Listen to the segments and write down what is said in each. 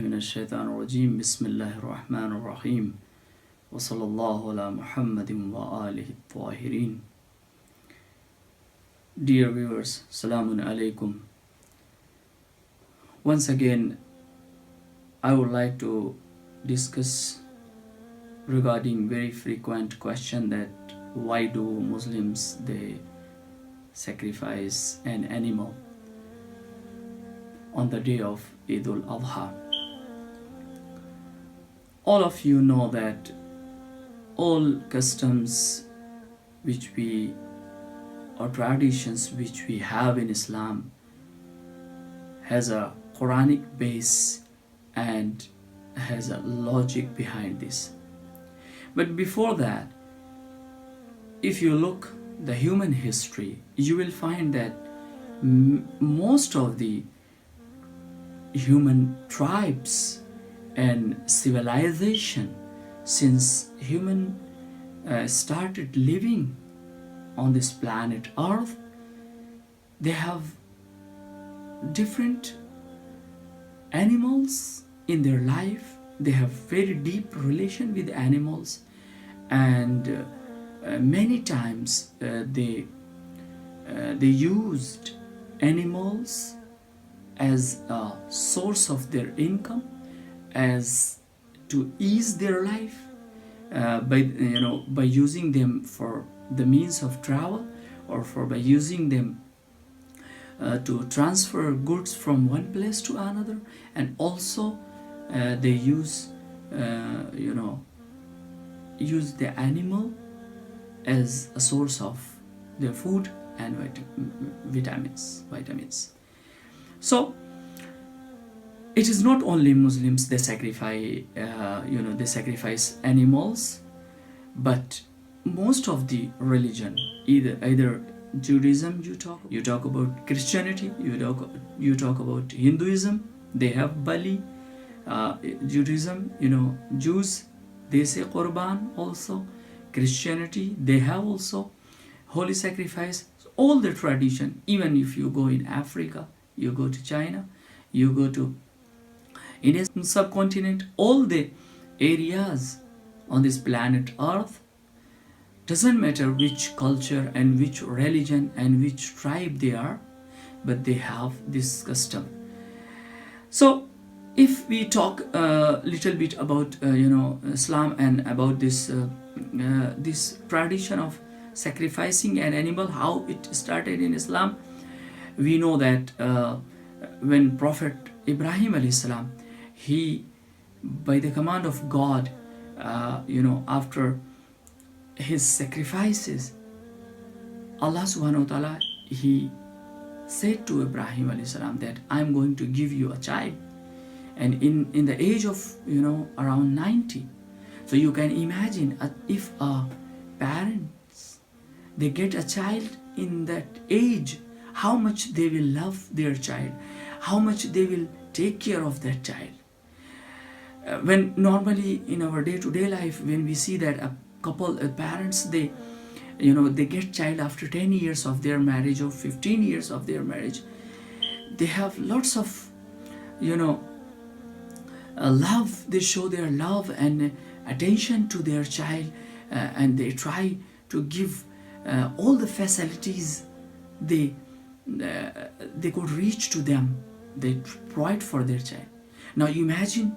من الشيطان الرجيم بسم الله الرحمن الرحيم وصلى الله على محمد وآله الطاهرين. Dear viewers, Salamun Alaikum. Once again, I would like to discuss regarding very frequent question that why do Muslims they sacrifice an animal on the day of al-Adha. All of you know that all customs which we or traditions which we have in Islam has a Quranic base and has a logic behind this. But before that, if you look the human history, you will find that most of the human tribes and civilization, since human started living on this planet Earth, they have different animals in their life. They have very deep relation with animals, and many times they used animals as a source of their income, as to ease their life by using them for the means of travel, or by using them to transfer goods from one place to another, and also they use the animal as a source of their food and vitamins. So it is not only Muslims they sacrifice animals, but most of the religion, either Judaism, you talk about Christianity, you talk about Hinduism, they have Bali. Judaism, Jews, they say Qurban also. Christianity, they have also holy sacrifice. All the tradition, even if you go in Africa, you go to China, you go to Indian subcontinent, all the areas on this planet Earth, doesn't matter which culture and which religion and which tribe they are, but they have this custom. So if we talk a little bit about Islam and about this tradition of sacrificing an animal, how it started in Islam, we know that when Prophet Ibrahim alayhi salam, he, by the command of God, after his sacrifices, Allah subhanahu wa ta'ala, he said to Ibrahim alayhi salam that I'm going to give you a child, and in the age of around 90. So you can imagine if a parents they get a child in that age, how much they will love their child, how much they will take care of that child. When normally in our day-to-day life, when we see that a couple parents they get child after 10 years of their marriage or 15 years of their marriage, they have lots of love. They show their love and attention to their child, and they try to give all the facilities they could reach to them. They provide for their child. Now you imagine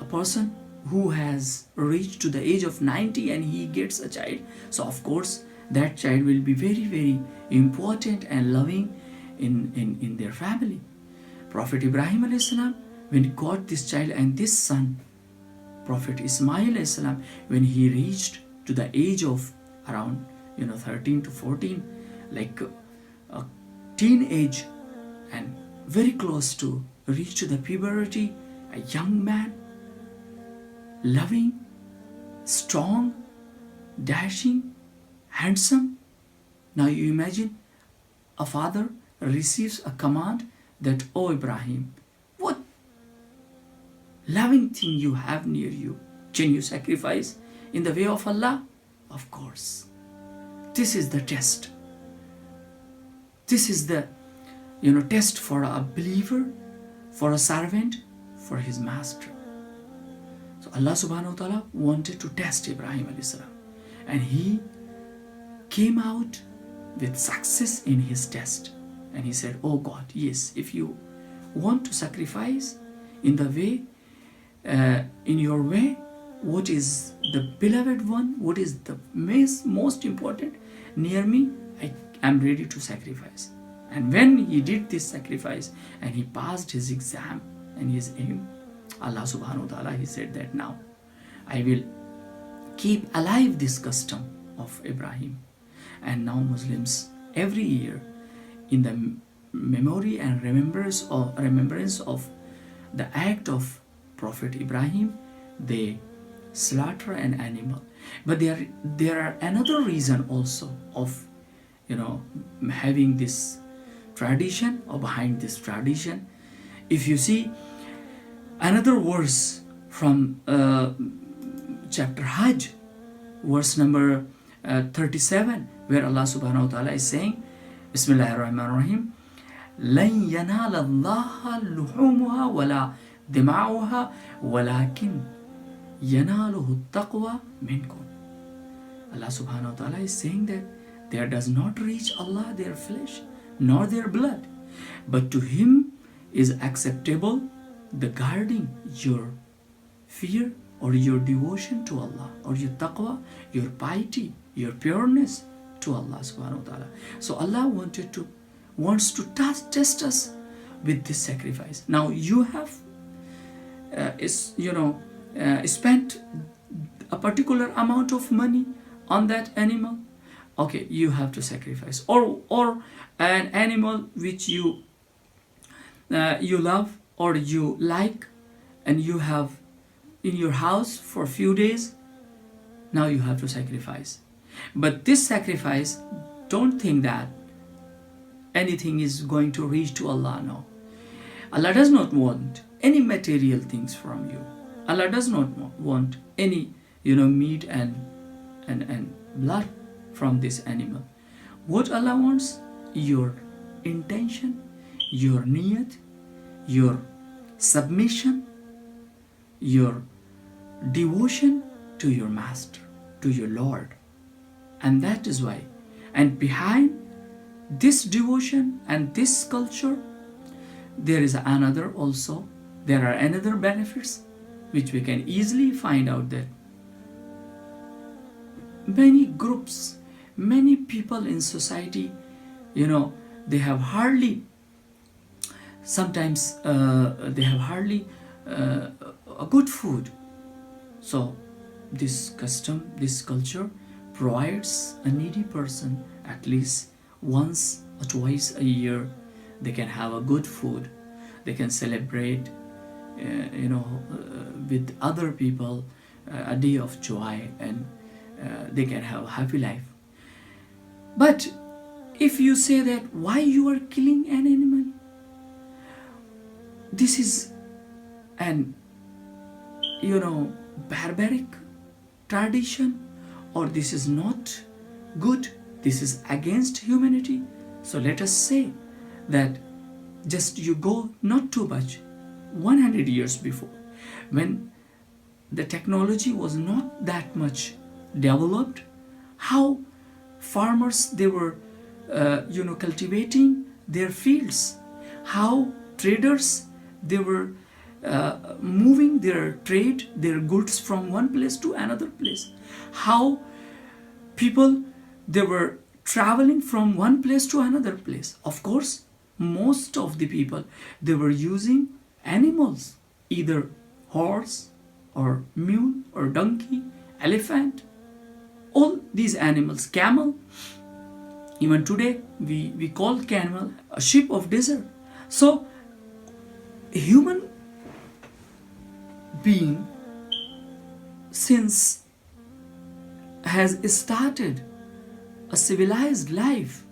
a person who has reached to the age of 90 and he gets a child. So of course that child will be very, very important and loving in their family. Prophet Ibrahim alayhi salam, when he got this child and this son, Prophet Ismail alayhi salam, when he reached to the age of around 13 to 14, like a teenage, and very close to reach to the puberty, a young man, loving, strong, dashing, handsome. Now you imagine a father receives a command that, oh Ibrahim, what loving thing you have near you, can you sacrifice in the way of Allah? Of course. This is the test. This is the test for a believer, for a servant, for his master. So Allah subhanahu wa ta'ala wanted to test Ibrahim alayhi salam, and he came out with success in his test. And he said, oh God, yes, if you want to sacrifice in the way, in your way, what is the beloved one, what is the most important near me, I am ready to sacrifice. And when he did this sacrifice and he passed his exam and his aim, Allah subhanahu wa ta'ala, he said that now I will keep alive this custom of Ibrahim. And now Muslims every year, in the memory and remembrance of the act of Prophet Ibrahim, they slaughter an animal. But there are another reason also of having this tradition, or behind this tradition. If you see another verse from chapter Hajj, verse number 37, where Allah subhanahu wa ta'ala is saying, Bismillahir Rahmanir Rahim, لَن يَنَالَ اللَّهَ لُحُومُهَا وَلَا دِمَاؤُهَا وَلَكِنْ يَنَالُهُ التَّقْوَى مِنْكُمْ. Allah subhanahu wa ta'ala is saying that there does not reach Allah their flesh nor their blood, but to him is acceptable the guarding your fear or your devotion to Allah, or your taqwa, your piety, your pureness to Allah subhanahu wa ta'ala. So Allah wants to test us with this sacrifice. Now you have spent a particular amount of money on that animal. Okay, you have to sacrifice. Or an animal which you love or you like, and you have in your house for a few days. Now you have to sacrifice. But this sacrifice, don't think that anything is going to reach to Allah. No. Allah does not want any material things from you. Allah does not want any meat and blood from this animal. What Allah wants? Your intention, your niyat, your submission, your devotion to your master, to your Lord. And that is why. And behind this devotion and this culture, there are another benefits which we can easily find out, that many groups, many people in society, they have hardly a good food. So this custom, this culture provides a needy person at least once or twice a year. They can have a good food. They can celebrate, with other people a day of joy, and they can have a happy life. But if you say that why you are killing an animal, this is an barbaric tradition, or this is not good, this is against humanity. So let us say that just you go not too much, 100 years before, when the technology was not that much developed, how farmers, they were cultivating their fields, how traders, they were moving their trade, their goods from one place to another place, how people, they were traveling from one place to another place. Of course, most of the people, they were using animals, either horse or mule or donkey, elephant, all these animals, camel. Even today we call camel a sheep of desert. So a human being, since has started a civilized life,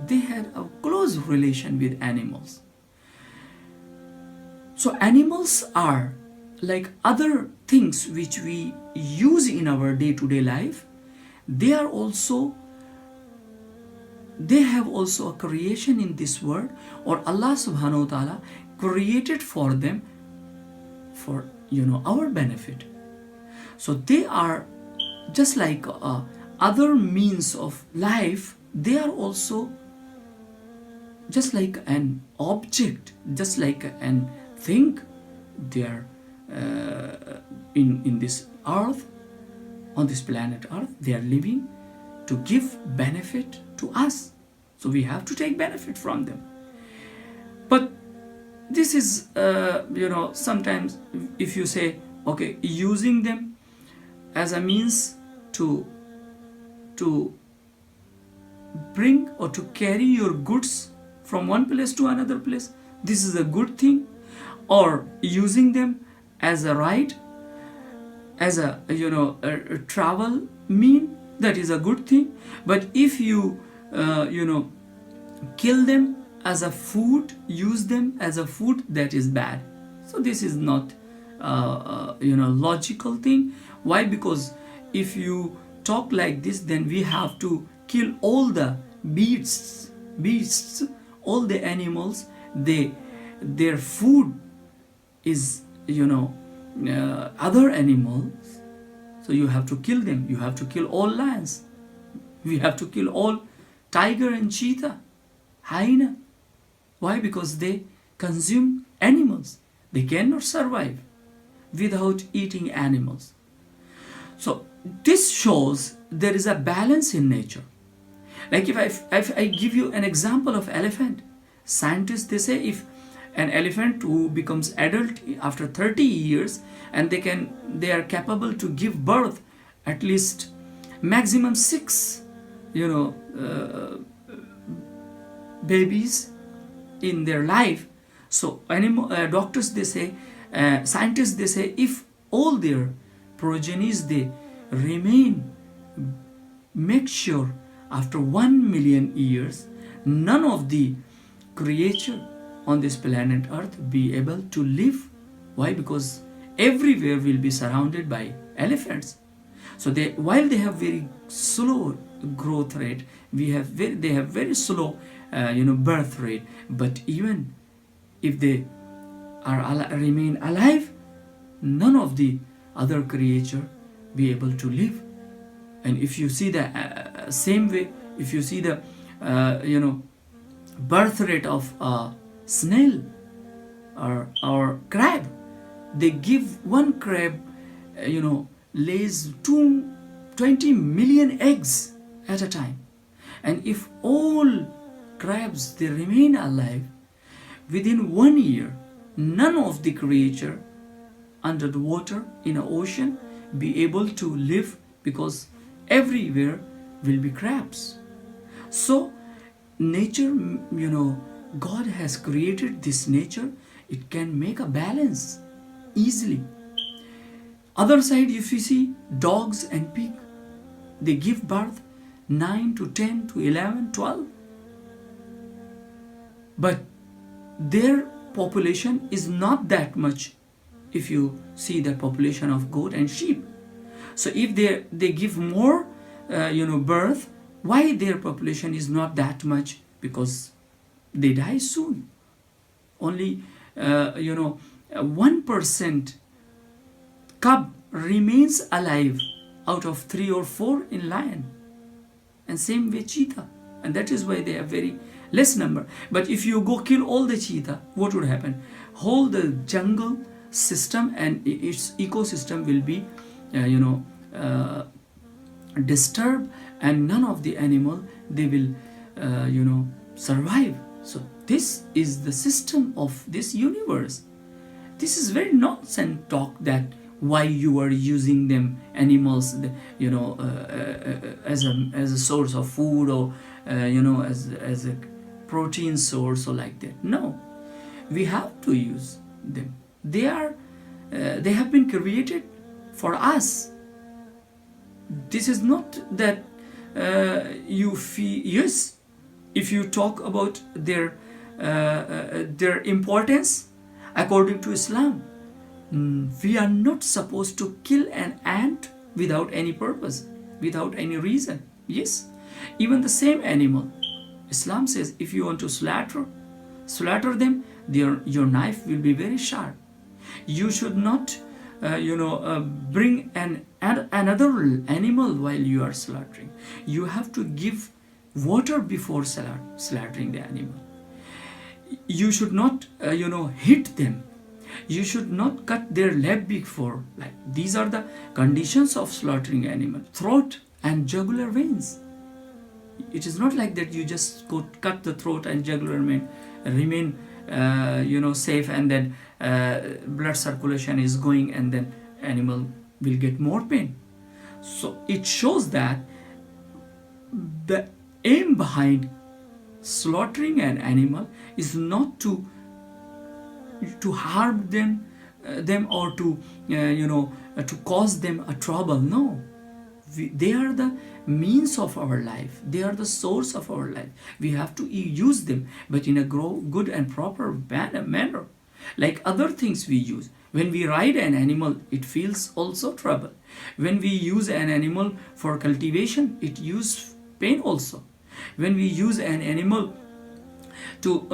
they had a close relation with animals. So animals are like other things which we use in our day-to-day life. They have also a creation in this world, or Allah subhanahu wa ta'ala created for them for our benefit. So they are just like other means of life. They are also just like an object, just like an thing. They are in this earth, on this planet earth. They are living to give benefit to us, so we have to take benefit from them. But this is sometimes if you say, okay, using them as a means to bring or to carry your goods from one place to another place, this is a good thing. Or using them as a right, as a travel mean, that is a good thing. But if you kill them as a food, use them as a food, that is bad. So this is not logical thing. Why? Because if you talk like this, then we have to kill all the beasts, all the animals. Their food is other animals. So you have to kill them. You have to kill all lions. We have to kill all tiger and cheetah, hyena. Why? Because they consume animals. They cannot survive without eating animals. So this shows there is a balance in nature. Like if I give you an example of elephant, scientists, they say if an elephant who becomes adult after 30 years and they are capable to give birth at least maximum 6 babies in their life. So doctors, they say, scientists, they say, if all their progenies, they remain, make sure after 1 million years, none of the creature on this planet earth be able to live. Why? Because everywhere will be surrounded by elephants. So while they have very slow growth rate, they have very slow birth rate, but even if they remain alive, none of the other creature be able to live. And if you see the same way, if you see the birth rate of a snail or crab, they give one crab lays 20 million eggs at a time. And if all crabs, they remain alive, within 1 year, none of the creature under the water in an ocean be able to live, because everywhere will be crabs. So nature, God has created this nature. It can make a balance easily. Other side, if you see dogs and pig, they give birth 9 to 10 to 11, 12. But their population is not that much if you see the population of goat and sheep. So if they give more birth, why their population is not that much? Because they die soon. Only 1% cub remains alive out of 3 or 4 in lion, and same with cheetah, and that is why they have very less number. But if you go kill all the cheetah, what would happen? Whole the jungle system and its ecosystem will be disturbed, and none of the animal, they will survive. So this is the system of this universe. This is very nonsense talk that why you are using them animals as a source of food, or as a protein source, or like that. No, we have to use them. They have been created for us. This is not that you feel. Yes, if you talk about their importance according to Islam, we are not supposed to kill an ant without any purpose, without any reason. Yes, even the same animal, Islam says if you want to slaughter them, your knife will be very sharp. You should not bring another animal while you are slaughtering. You have to give water before slaughtering the animal. You should not hit them. You should not cut their leg before. Like, these are the conditions of slaughtering animal. Throat and jugular veins. It is not like that you just cut the throat and jugular vein, remain safe, and then blood circulation is going, and then animal will get more pain. So it shows that the aim behind slaughtering an animal is not to harm them or to cause them a trouble. No, they are the means of our life. They are the source of our life. We have to use them, but in a good and proper manner. Like other things we use. When we ride an animal, it feels also trouble. When we use an animal for cultivation, it uses pain also. When we use an animal to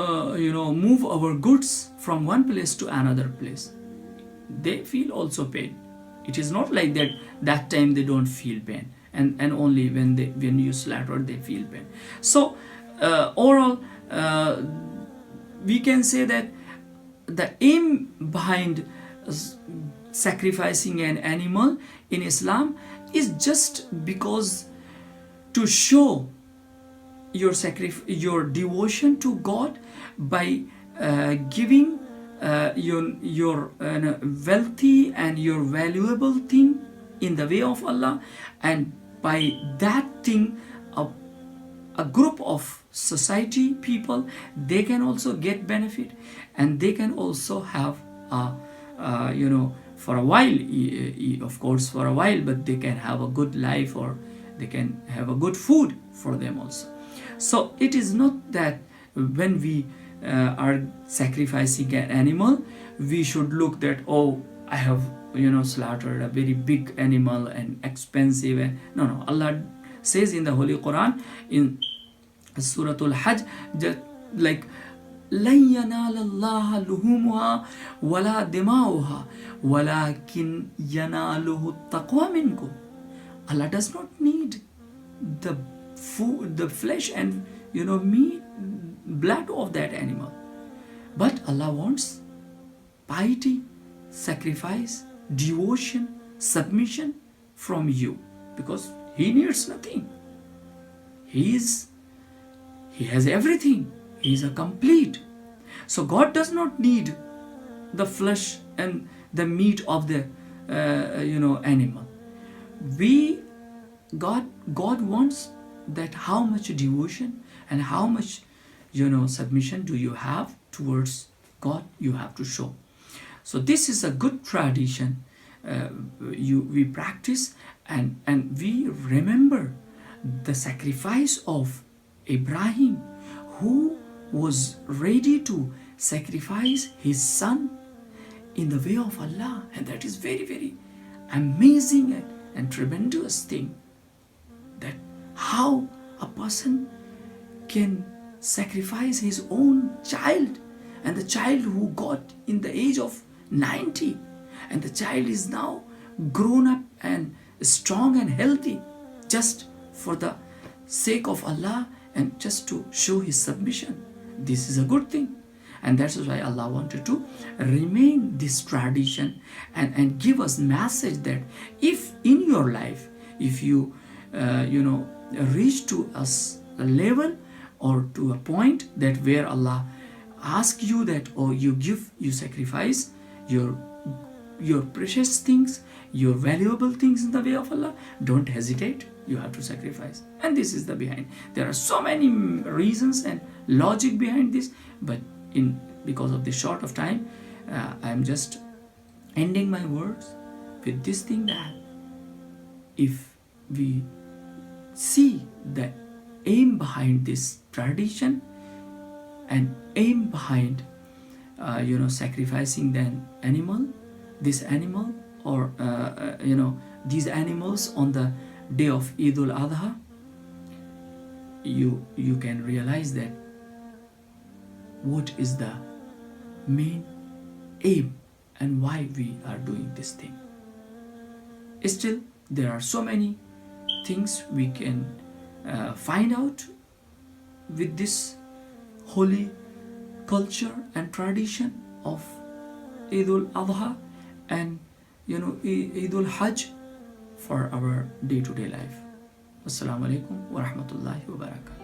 move our goods from one place to another place, they feel also pain. It is not like that time they don't feel pain, and only when you slaughter they feel pain. So overall, we can say that the aim behind sacrificing an animal in Islam is just because to show your devotion to God by giving your wealthy and your valuable thing in the way of Allah, and by that thing a group of society people, they can also get benefit, and they can also have for a while, of course for a while, but they can have a good life, or they can have a good food for them also. So it is not that when we are sacrificing an animal, we should look that, oh, I have slaughtered a very big animal and expensive, and no. Allah says in the Holy Quran in Surah al-Hajj that, like, لَن يَنَالَ اللَّهَ لُحُومُهَا وَلَا دِمَاؤُهَا وَلَكِنْ يَنَالُهُ التَّقْوَى مِنْكُمْ. Allah does not need the food, the flesh and meat, blood of that animal, but Allah wants piety, sacrifice, devotion, submission from you, because He needs nothing. He has everything. He is a complete. So God does not need the flesh and the meat of the animal. God wants that how much devotion and how much submission do you have towards God, you have to show. So this is a good tradition we practice, and we remember the sacrifice of Ibrahim, who was ready to sacrifice his son in the way of Allah, and that is very, very amazing and tremendous thing, that how a person can sacrifice his own child, and the child who got in the age of 90, and the child is now grown up and strong and healthy, just for the sake of Allah and just to show his submission. This is a good thing, and that's why Allah wanted to remain this tradition and give us message that if in your life, if you reach to a level or to a point that where Allah asks you that, or you sacrifice your precious things, your valuable things in the way of Allah, don't hesitate, you have to sacrifice. And this is the behind. There are so many reasons and logic behind this, but because of the short of time, I am just ending my words with this thing, that if we see the aim behind this tradition and aim behind sacrificing this animal or these animals on the day of al-Adha, you can realize that what is the main aim and why we are doing this thing. Still, there are so many things we can find out with this holy culture and tradition of Eid al-Adha and Eid al-Hajj for our day-to-day life. Assalamu alaikum wa rahmatullahi wa barakatuh.